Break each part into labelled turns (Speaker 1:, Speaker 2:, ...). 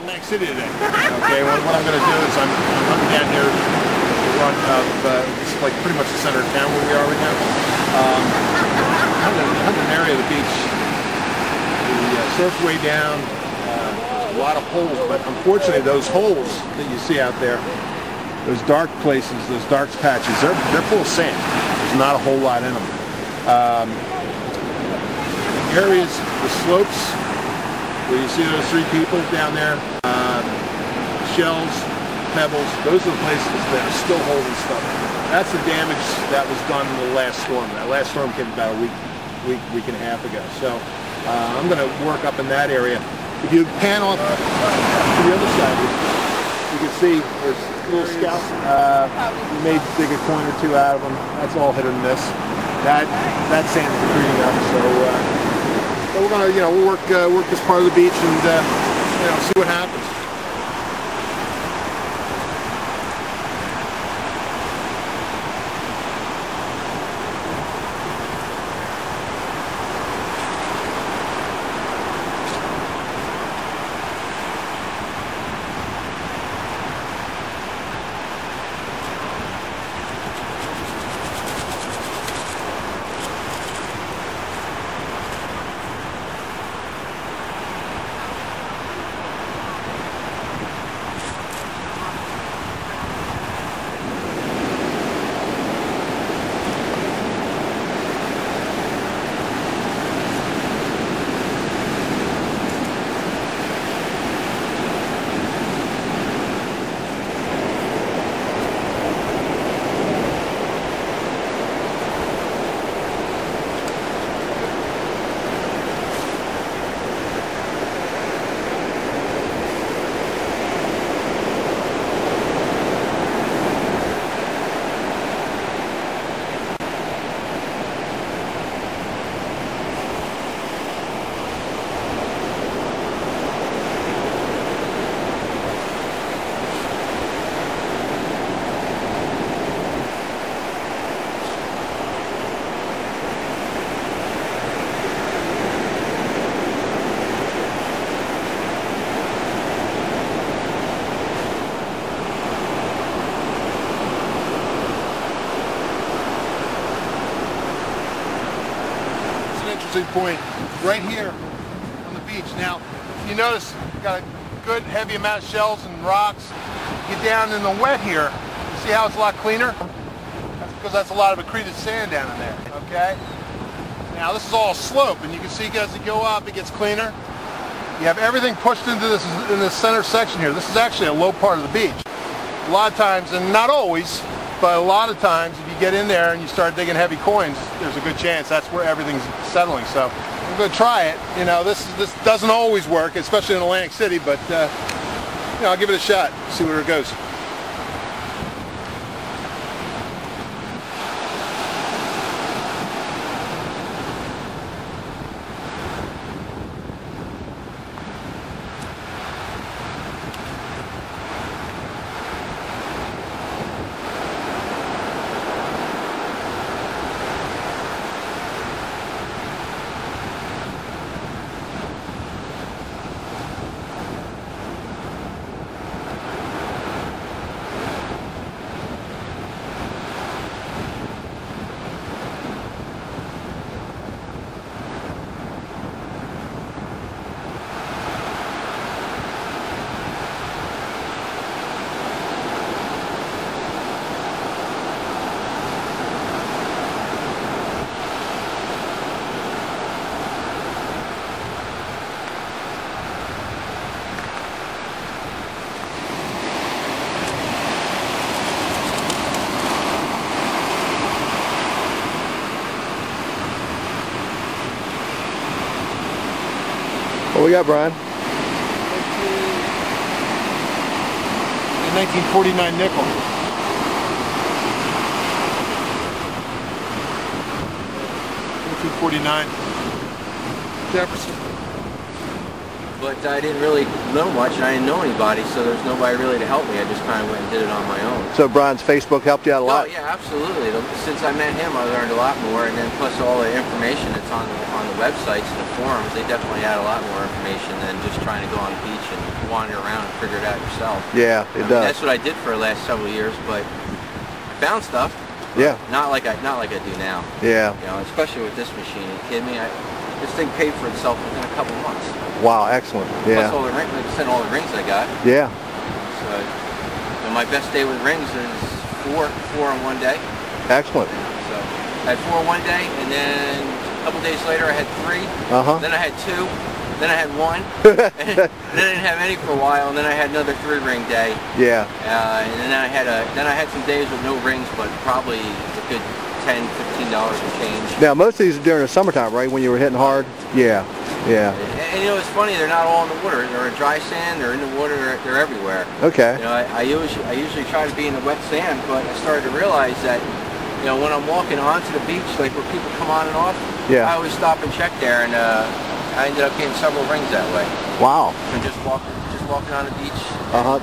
Speaker 1: Atlantic City today. Okay, well, what I'm going to do is I'm down here in front of it's like pretty much the center of town where we are right now. I'm in an area of the beach. The surf's way down. There's a lot of holes, but unfortunately, those holes that you see out there, those dark places, those dark patches, they're full of sand. There's not a whole lot in them. Areas, the slopes, where you see those three people down there, shells, pebbles, those are the places that are still holding stuff. That's the damage that was done in the last storm. That last storm came about a week and a half ago. So I'm going to work up in that area. If you pan off to the other side, you can see there's little scouts. We may dig a coin or two out of them. That's all hit or miss. That sand is creeping up. So we're going to, we'll work this part of the beach and see what happens. Point right here on the beach. Now, if you notice, you've got a good heavy amount of shells and rocks. Get down in the wet here. You see how it's a lot cleaner? That's because that's a lot of accreted sand down in there. Okay. Now this is all slope, and you can see as you go up, it gets cleaner. You have everything pushed into this in the center section here. This is actually a low part of the beach. A lot of times, and not always, but a lot of times, if you get in there and you start digging heavy coins, there's a good chance that's where everything's settling. So I'm going to try it. This doesn't always work, especially in Atlantic City, but I'll give it a shot, see where it goes. What we got, Brian? 1949 nickel. 1949 Jefferson.
Speaker 2: But I didn't really know much, and I didn't know anybody, so there's nobody really to help me. I just kind of went and did it on my own.
Speaker 3: So Brian's Facebook helped you out a lot?
Speaker 2: Oh, yeah, absolutely. Since I met him, I learned a lot more, and then plus all the information information that's on the websites and the forums. They definitely add a lot more information than just trying to go on the beach and wander around and figure it out yourself.
Speaker 3: Yeah, it does.
Speaker 2: That's what I did for the last several years, but I found stuff.
Speaker 3: Yeah.
Speaker 2: Not like I do now.
Speaker 3: Yeah.
Speaker 2: You know, especially with this machine. Are you kidding me? This thing paid for itself within a couple months.
Speaker 3: Wow, excellent. Yeah.
Speaker 2: Plus all the rings, like I said, all the rings I got.
Speaker 3: Yeah.
Speaker 2: So, you know, my best day with rings is four in one day.
Speaker 3: Excellent.
Speaker 2: So I had 4 one day, and then a couple days later I had 3. Then I had 2. Then I had 1. And then I didn't have any for a while, and then I had another 3 ring day.
Speaker 3: Yeah.
Speaker 2: And then I had some days with no rings, but probably a good $10, $15 of change.
Speaker 3: Now most of these are during the summertime, right? When you were hitting hard. Yeah. Yeah.
Speaker 2: And you know, it's funny, they're not all in the water. They're in dry sand, they're in the water, they're everywhere.
Speaker 3: Okay.
Speaker 2: You know, I usually try to be in the wet sand, but I started to realize that, you know, when I'm walking onto the beach, like where people come on and off,
Speaker 3: yeah,
Speaker 2: I always stop and check there, and I ended up getting several rings that way.
Speaker 3: Wow.
Speaker 2: And just walking on the beach.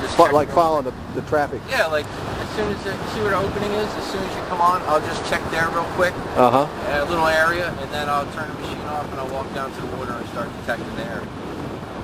Speaker 3: Just like following the traffic.
Speaker 2: Yeah, like as soon as see where the opening is, as soon as you come on, I'll just check there real quick. A little area, and then I'll turn the machine off and I'll walk down to the water and start detecting there.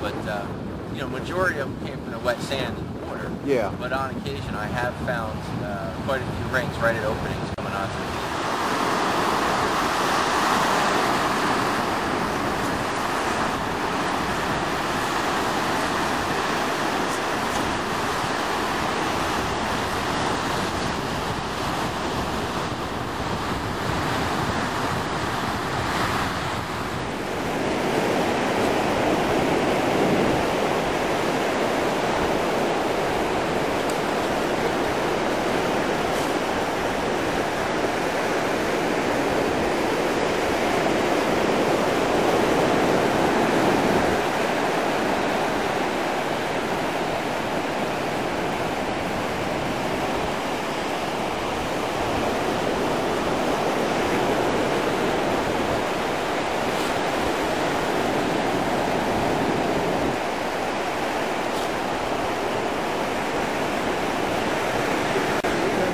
Speaker 2: But you know, majority of them came from the wet sand and the water.
Speaker 3: Yeah.
Speaker 2: But on occasion, I have found quite a few rings right at openings coming onto the beach.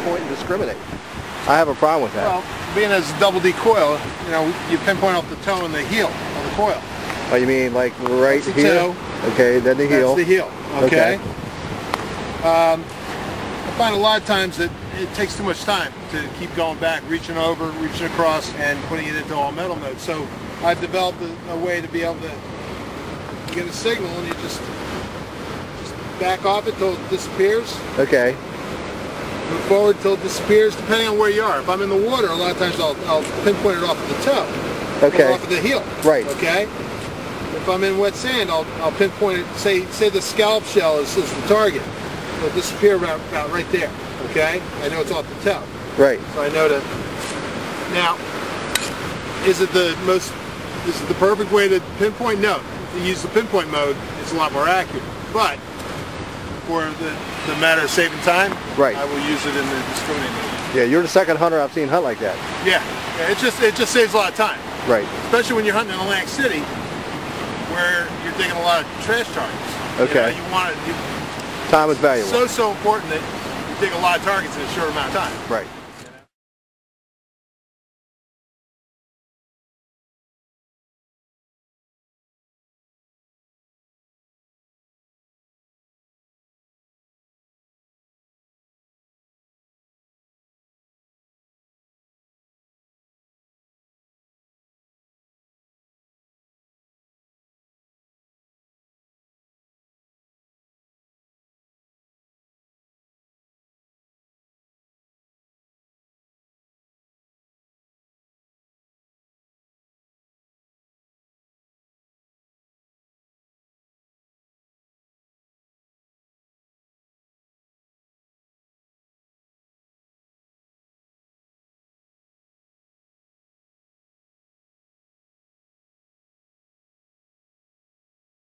Speaker 3: Pinpoint and discriminate. I have a problem with that.
Speaker 1: Well, being as a double D coil, you know, you pinpoint off the toe and the heel of the coil.
Speaker 3: Oh, you mean like right
Speaker 1: That's the
Speaker 3: here?
Speaker 1: toe.
Speaker 3: Okay, then the heel.
Speaker 1: That's the heel. Okay. I find a lot of times that it takes too much time to keep going back, reaching over, reaching across, and putting it into all metal mode. So I've developed a way to be able to get a signal, and you just back off it till it disappears.
Speaker 3: Okay.
Speaker 1: Move forward till it disappears, depending on where you are. If I'm in the water, a lot of times I'll pinpoint it off of the toe.
Speaker 3: Okay.
Speaker 1: Or off of the heel.
Speaker 3: Right.
Speaker 1: Okay. If I'm in wet sand, I'll pinpoint it. Say the scallop shell is the target. It'll disappear about right there. Okay. I know it's off the toe.
Speaker 3: Right.
Speaker 1: So I know that. Now, is it the perfect way to pinpoint? No. If you use the pinpoint mode, it's a lot more accurate. But for the matter of saving time,
Speaker 3: right,
Speaker 1: I will use it in the discriminating mode.
Speaker 3: Yeah, you're the second hunter I've seen hunt like that.
Speaker 1: Yeah. It just saves a lot of time.
Speaker 3: Right.
Speaker 1: Especially when you're hunting in Atlantic City, where you're digging a lot of trash targets.
Speaker 3: Okay.
Speaker 1: You want it.
Speaker 3: Time is valuable.
Speaker 1: So important that you dig a lot of targets in a short amount of time.
Speaker 3: Right.